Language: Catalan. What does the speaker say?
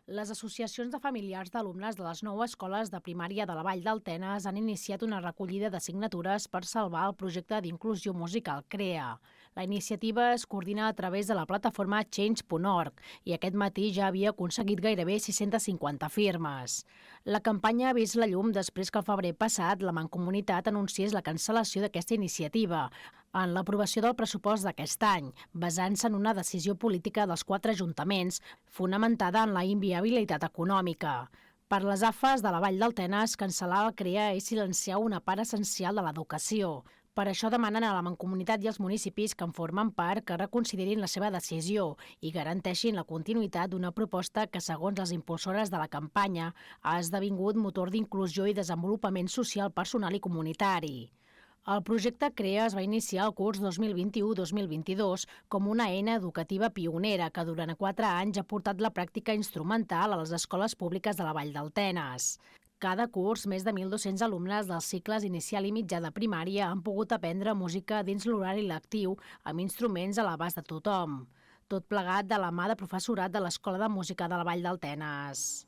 Les associacions de familiars d'alumnes de les 9 escoles de primària de la Vall d'Altenes han iniciat una recollida de signatures per salvar el projecte d'inclusió musical CREA. La iniciativa es coordina a través de la plataforma Change.org i aquest matí ja havia aconseguit gairebé 650 firmes. La campanya ha vist la llum després que el febrer passat la Mancomunitat anunciés la cancel·lació d'aquesta iniciativa en l'aprovació del pressupost d'aquest any, basant-se en una decisió política dels 4 ajuntaments fonamentada en la inviabilitat econòmica. Per les AFAs de la Vall d'Altenes, cancel·lar el CREA és silenciar una part essencial de l'educació. Per això demanen a la Mancomunitat i als municipis que en formen part que reconsiderin la seva decisió i garanteixin la continuïtat d'una proposta que, segons les impulsores de la campanya, ha esdevingut motor d'inclusió i desenvolupament social personal i comunitari. El projecte CREA es va iniciar el curs 2021-2022 com una eina educativa pionera que durant 4 anys ha portat la pràctica instrumental a les escoles públiques de la Vall d'Altenes. Cada curs, més de 1.200 alumnes dels cicles inicial i mitjà de primària han pogut aprendre música dins l'horari lectiu amb instruments a l'abast de tothom. Tot plegat de la mà de professorat de l'Escola de Música de la Vall d'Altenes.